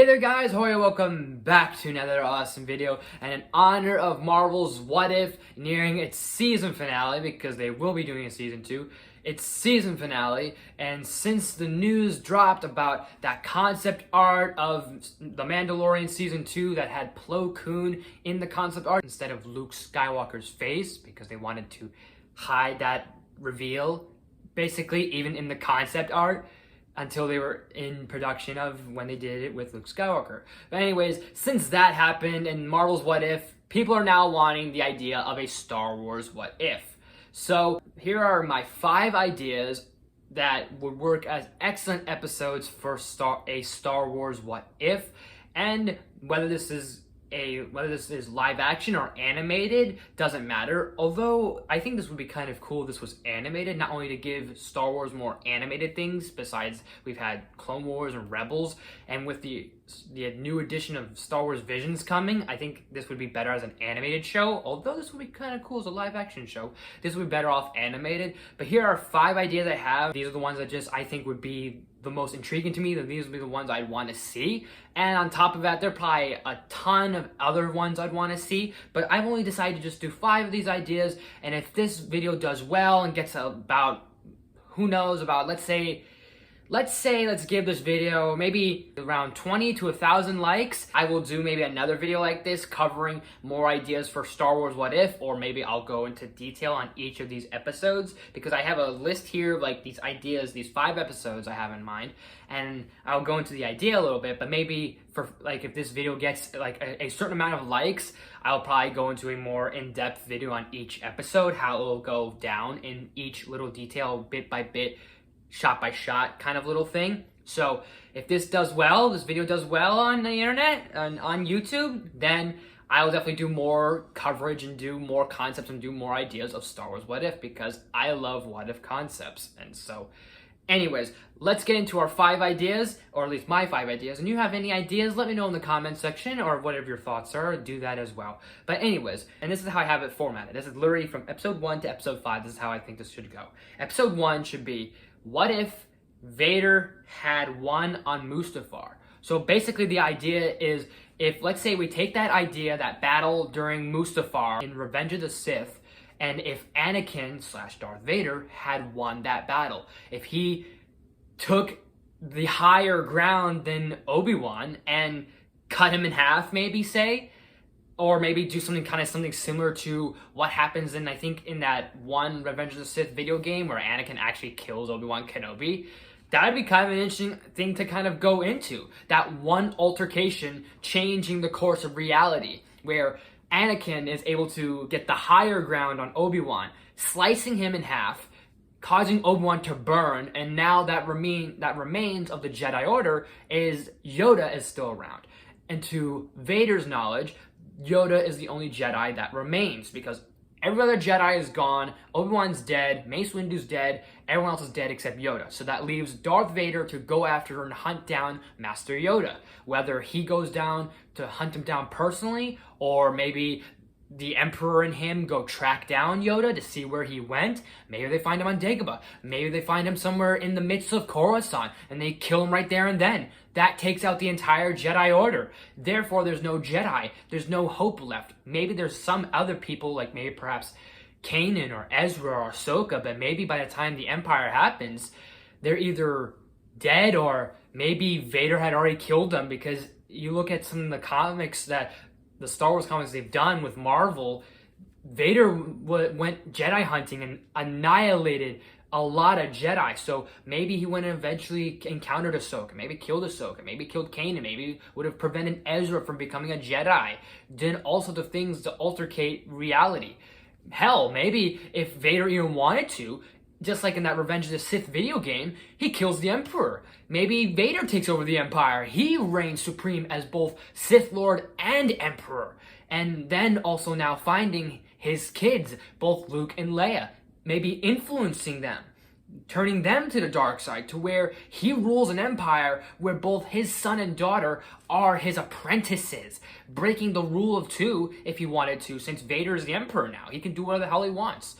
Hey there guys, Hoya, welcome back to another awesome video. And in honor of Marvel's What If nearing its season finale, because they will be doing a season 2, its season finale, and since the news dropped about that concept art of The Mandalorian season 2 that had Plo Koon in the concept art instead of Luke Skywalker's face, because they wanted to hide that reveal, basically, even in the concept art, until they were in production of when they did it with Luke Skywalker. But anyways, since that happened and Marvel's What If, people are now wanting the idea of a Star Wars What If. So here are my 5 ideas that would work as excellent episodes for a Star Wars What If, and whether this is live action or animated doesn't matter, although I think this would be kind of cool if this was animated, not only to give Star Wars more animated things, besides we've had Clone Wars and Rebels, and with the new edition of Star Wars Visions coming, I think this would be better as an animated show, although this would be kind of cool as a live action show. This would be better off animated. But here are 5 ideas I have. These are the ones that I think would be the most intriguing to me, that these would be the ones I'd want to see. And on top of that, there are probably a ton of other ones I'd want to see, but I've only decided to just do 5 of these ideas. And if this video does well and gets about, who knows, about let's give this video maybe around 20 to 1,000 likes, I will do maybe another video like this covering more ideas for Star Wars What If, or maybe I'll go into detail on each of these episodes, because I have a list here of like these ideas, these 5 episodes I have in mind, and I'll go into the idea a little bit. But maybe for like, if this video gets like a certain amount of likes, I'll probably go into a more in-depth video on each episode, how it will go down in each little detail, bit by bit, shot by shot kind of little thing. So if this video does well on the internet and on YouTube, then I will definitely do more coverage and do more concepts and do more ideas of Star Wars What If, because I love what if concepts. And so anyways, let's get into our 5 ideas, or at least my 5 ideas. And you have any ideas, let me know in the comment section, or whatever your thoughts are, do that as well. But anyways, and this is how I have it formatted. This is literally from episode 1 to episode 5. This is how I think this should go. Episode 1 should be, what if Vader had won on Mustafar? So basically the idea is, if let's say we take that idea, that battle during Mustafar in Revenge of the Sith, and if Anakin / Darth Vader had won that battle, if he took the higher ground than Obi-Wan and cut him in half, maybe say, or maybe do something similar to what happens in, I think, in that one Revenge of the Sith video game where Anakin actually kills Obi-Wan Kenobi. That would be kind of an interesting thing to kind of go into. That one altercation changing the course of reality, where Anakin is able to get the higher ground on Obi-Wan, slicing him in half, causing Obi-Wan to burn, and now that remains of the Jedi Order is Yoda is still around. And to Vader's knowledge, Yoda is the only Jedi that remains, because every other Jedi is gone. Obi-Wan's dead, Mace Windu's dead, everyone else is dead except Yoda. So that leaves Darth Vader to go after and hunt down Master Yoda. Whether he goes down to hunt him down personally, or maybe the Emperor and him go track down Yoda to see where he went. Maybe they find him on Dagobah. Maybe they find him somewhere in the midst of Coruscant and they kill him right there and then. That takes out the entire Jedi Order. Therefore, there's no Jedi. There's no hope left. Maybe there's some other people, like maybe perhaps Kanan or Ezra or Ahsoka, but maybe by the time the Empire happens, they're either dead, or maybe Vader had already killed them, because you look at some of the comics that the Star Wars comics they've done with Marvel, Vader went Jedi hunting and annihilated a lot of Jedi. So maybe he went and eventually encountered Ahsoka, maybe killed Ahsoka, maybe killed Kanan, maybe would have prevented Ezra from becoming a Jedi. Did all sorts of things to altercate reality. Hell, maybe if Vader even wanted to, just like in that Revenge of the Sith video game, he kills the Emperor. Maybe Vader takes over the Empire. He reigns supreme as both Sith Lord and Emperor. And then also now finding his kids, both Luke and Leia, maybe influencing them, turning them to the dark side, to where he rules an empire where both his son and daughter are his apprentices, breaking the rule of 2 if he wanted to, since Vader is the Emperor now. He can do whatever the hell he wants.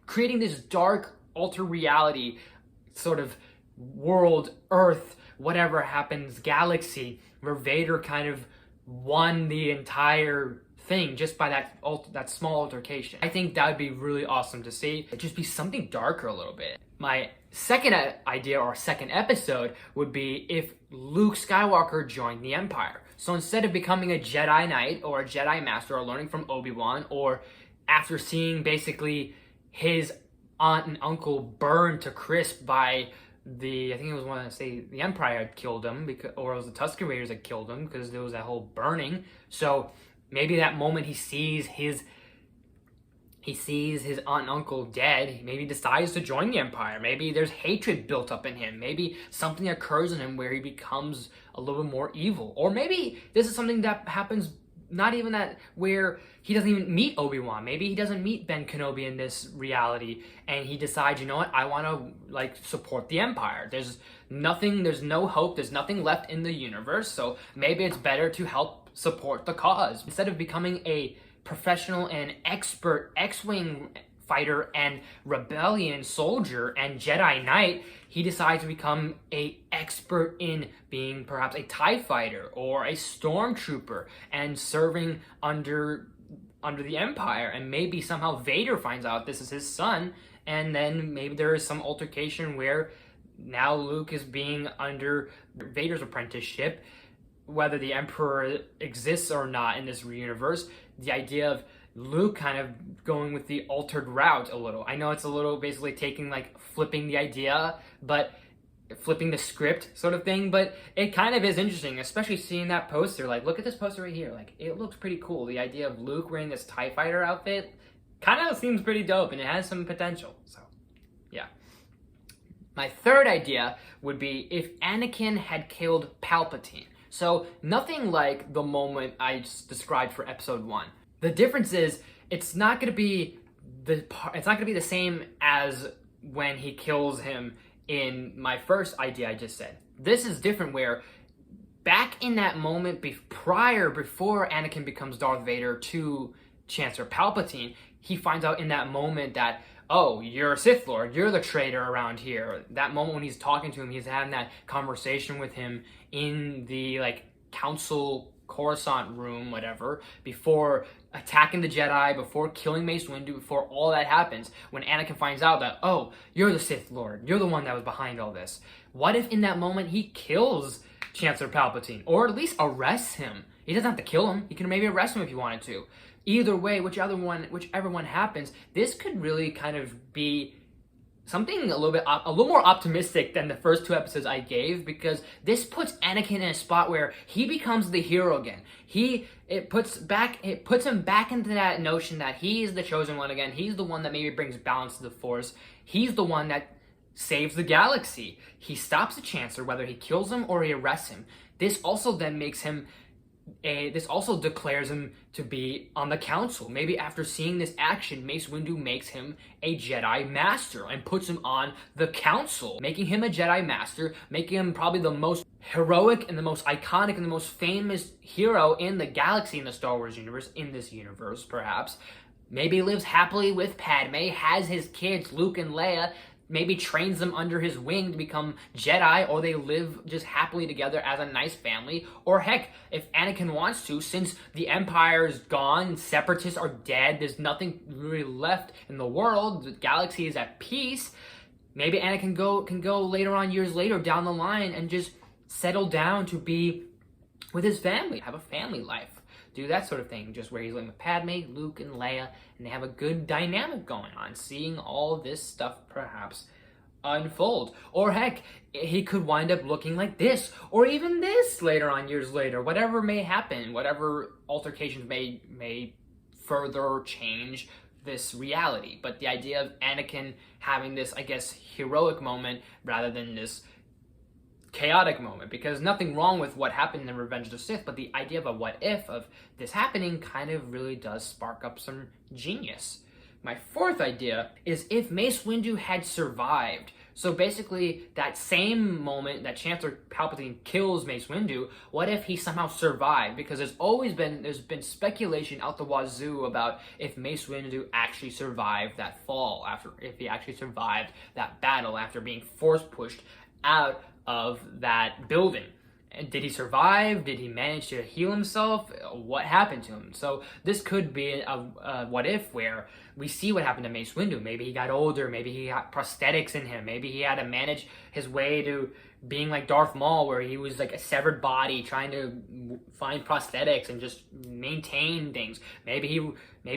Creating this dark, alter reality sort of world, Earth, whatever happens, galaxy, where Vader kind of won the entire thing just by that small altercation. I think that would be really awesome to see. It'd just be something darker a little bit. My second idea or second episode would be if Luke Skywalker joined the Empire. So instead of becoming a Jedi Knight or a Jedi Master or learning from Obi-Wan, or after seeing basically his aunt and uncle burned to crisp by I think it was the Empire had killed him, or it was the Tusken Raiders that killed him, because there was that whole burning. So maybe that moment he sees his aunt and uncle dead, maybe he decides to join the Empire. Maybe there's hatred built up in him. Maybe something occurs in him where he becomes a little bit more evil. Or maybe this is something that happens not even that where he doesn't even meet Obi-Wan. Maybe he doesn't meet Ben Kenobi in this reality, and he decides, you know what, I want to support the Empire. There's no hope, there's nothing left in the universe, so maybe it's better to help support the cause. Instead of becoming a professional and expert X-Wing fighter and rebellion soldier and Jedi Knight, he decides to become an expert in being perhaps a TIE fighter or a stormtrooper and serving under the Empire. And maybe somehow Vader finds out this is his son, and then maybe there is some altercation where now Luke is being under Vader's apprenticeship. Whether the Emperor exists or not in this universe, the idea of Luke kind of going with the altered route a little. I know it's a little basically taking flipping the idea, but flipping the script sort of thing, but it kind of is interesting, especially seeing that poster. Look at this poster right here. It looks pretty cool. The idea of Luke wearing this TIE fighter outfit kind of seems pretty dope, and it has some potential. So, yeah. My third idea would be if Anakin had killed Palpatine. So, nothing like the moment I just described for episode 1. The difference is it's not going to be the same as when he kills him in my first idea I just said. This is different, where back in that moment before Anakin becomes Darth Vader to Chancellor Palpatine, he finds out in that moment that, oh, you're a Sith Lord, you're the traitor around here. That moment when he's talking to him, he's having that conversation with him in the council Coruscant room, whatever, before attacking the Jedi, before killing Mace Windu, before all that happens, when Anakin finds out that, oh, you're the Sith Lord, you're the one that was behind all this. What if in that moment he kills Chancellor Palpatine, or at least arrests him? He doesn't have to kill him, he can maybe arrest him if he wanted to. Either way, whichever one happens, this could really kind of be something a little more optimistic than the first 2 episodes I gave, because this puts Anakin in a spot where he becomes the hero again. It puts him back into that notion that he's the chosen one again. He's the one that maybe brings balance to the Force. He's the one that saves the galaxy. He stops the Chancellor, whether he kills him or he arrests him. This also then makes him this also declares him to be on the council. Maybe after seeing this action, Mace Windu makes him a Jedi Master and puts him on the council, making him a Jedi Master, making him probably the most heroic and the most iconic and the most famous hero in the galaxy, in the Star Wars universe, in this universe perhaps. Maybe lives happily with Padme, has his kids, Luke and Leia, maybe trains them under his wing to become Jedi, or they live just happily together as a nice family. Or heck, if Anakin wants to, since the Empire's gone, Separatists are dead, there's nothing really left in the world, the galaxy is at peace, maybe Anakin can go later on, years later, down the line, and just settle down to be with his family, have a family life. Do that sort of thing, just where he's living with Padme, Luke, and Leia, and they have a good dynamic going on, seeing all this stuff perhaps unfold. Or heck, he could wind up looking like this, or even this later on, years later. Whatever may happen, whatever altercations may further change this reality. But the idea of Anakin having this, I guess, heroic moment rather than this chaotic moment, because nothing wrong with what happened in Revenge of the Sith, but the idea of a what if of this happening kind of really does spark up some genius. My fourth idea is if Mace Windu had survived. So basically, that same moment that Chancellor Palpatine kills Mace Windu, what if he somehow survived? Because there's been speculation out the wazoo about if Mace Windu actually survived that fall, if he actually survived that battle after being force pushed out of that building. Did he survive? Did he manage to heal himself? What happened to him? So this could be a what if where we see what happened to Mace Windu. Maybe he got older. Maybe he got prosthetics in him. Maybe he had to manage his way to being like Darth Maul, where he was like a severed body trying to find prosthetics and just maintain things. Maybe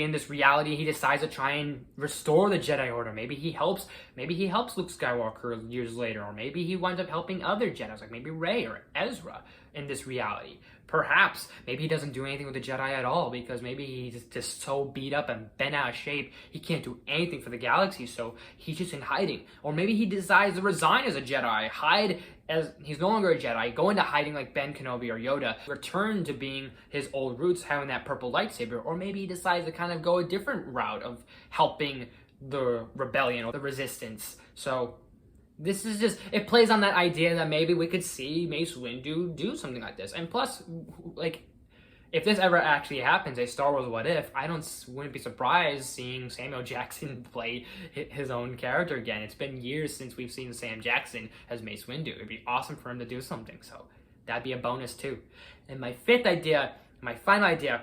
in this reality he decides to try and restore the Jedi Order. Maybe he helps Luke Skywalker years later, or maybe he winds up helping other Jedi, like maybe Rey or Ezra in this reality. Perhaps maybe he doesn't do anything with the Jedi at all, because maybe he's just so beat up and bent out of shape he can't do anything for the galaxy, so he's just in hiding. Or maybe he decides to resign as a Jedi, hide as he's no longer a Jedi, go into hiding like Ben Kenobi or Yoda, return to being his old roots, having that purple lightsaber. Or maybe he decides to kind of go a different route of helping the rebellion or the resistance. So this is just, it plays on that idea that maybe we could see Mace Windu do something like this. And plus, like, if this ever actually happens, a Star Wars What If, wouldn't be surprised seeing Samuel Jackson play his own character again. It's been years since we've seen Sam Jackson as Mace Windu. It'd be awesome for him to do something, so that'd be a bonus too. And my fifth idea, my final idea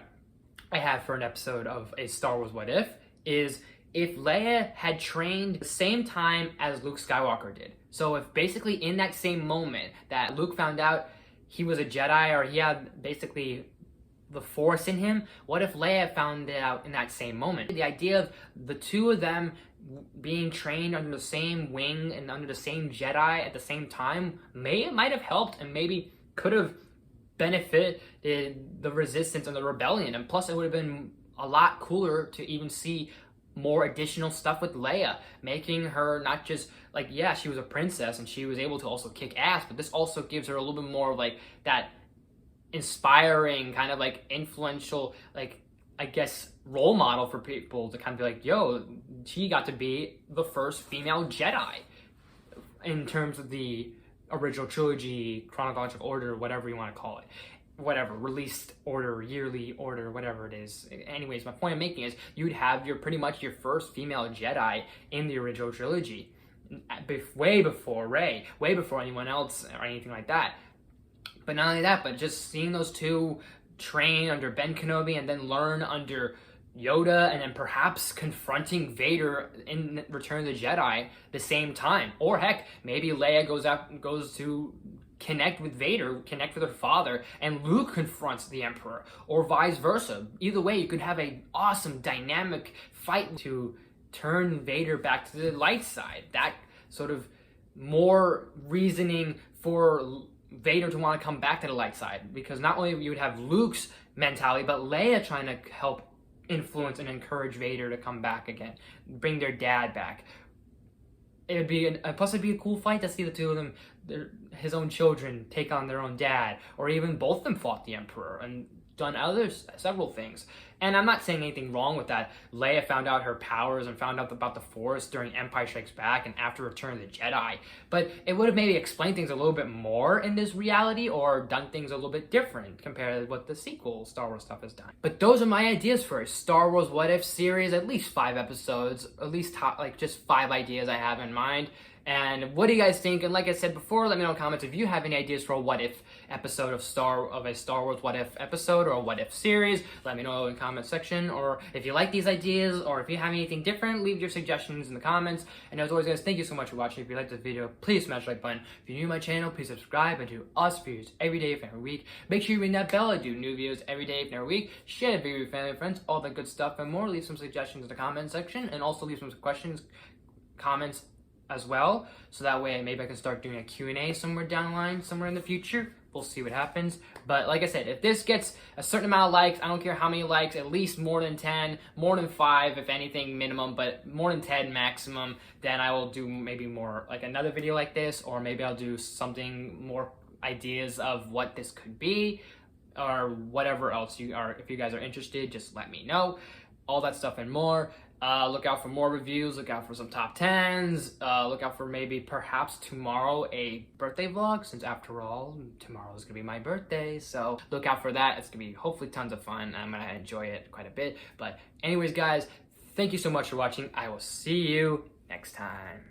I have for an episode of a Star Wars What If is if Leia had trained the same time as Luke Skywalker did. So if basically in that same moment that Luke found out he was a Jedi, or he had basically the Force in him, what if Leia found it out in that same moment? The idea of the two of them being trained under the same wing and under the same Jedi at the same time might have helped, and maybe could have benefited the Resistance and the Rebellion. And plus, it would have been a lot cooler to even see more additional stuff with Leia, making her not just like, yeah, she was a princess and she was able to also kick ass, but this also gives her a little bit more of like that inspiring, kind of like influential, like, I guess, role model for people to kind of be like, yo, she got to be the first female Jedi in terms of the original trilogy, chronological order, whatever you want to call it. Whatever, released order, yearly order, whatever it is. Anyways, my point I'm making is you'd have pretty much your first female Jedi in the original trilogy, way before Rey, way before anyone else or anything like that. But not only that, but just seeing those two train under Ben Kenobi and then learn under Yoda, and then perhaps confronting Vader in Return of the Jedi the same time. Or heck, maybe Leia goes to connect with Vader, connect with her father, and Luke confronts the Emperor, or vice versa. Either way, you could have an awesome dynamic fight to turn Vader back to the light side. That sort of more reasoning for Vader to want to come back to the light side, because not only you would have Luke's mentality, but Leia trying to help influence and encourage Vader to come back again, bring their dad back. It'd be plus it'd be a cool fight to see the two of them, his own children, take on their own dad, or even both of them fought the Emperor and done several things. And I'm not saying anything wrong with that. Leia found out her powers and found out about the Force during Empire Strikes Back and after Return of the Jedi. But it would have maybe explained things a little bit more in this reality, or done things a little bit different compared to what the sequel Star Wars stuff has done. But those are my ideas for a Star Wars What If series, at least 5 episodes, at least just 5 ideas I have in mind. And what do you guys think? And like I said before, let me know in the comments if you have any ideas for a what if episode of a Star Wars What If episode or a what if series. Let me know in the comment section. Or if you like these ideas, or if you have anything different, leave your suggestions in the comments. And as always, guys, thank you so much for watching. If you liked this video, please smash the like button. If you're new to my channel, please subscribe. I do us videos every day, if every week. Make sure you ring that bell. I do new videos every day, if every week. Share the video with your family and friends, all that good stuff and more. Leave some suggestions in the comment section, and also leave some questions, comments as well, so that way maybe I can start doing a Q&A somewhere down the line, somewhere in the future. We'll see what happens. But like I said, if this gets a certain amount of likes, I don't care how many likes, at least more than 10, more than 5 if anything minimum, but more than 10 maximum, then I will do maybe more, like another video like this, or maybe I'll do something more ideas of what this could be, or whatever else if you guys are interested, just let me know. All that stuff and more. Look out for more reviews, look out for some top 10s, look out for maybe perhaps tomorrow a birthday vlog, since after all, tomorrow is going to be my birthday, so look out for that. It's going to be hopefully tons of fun. I'm going to enjoy it quite a bit. But anyways, guys, thank you so much for watching. I will see you next time.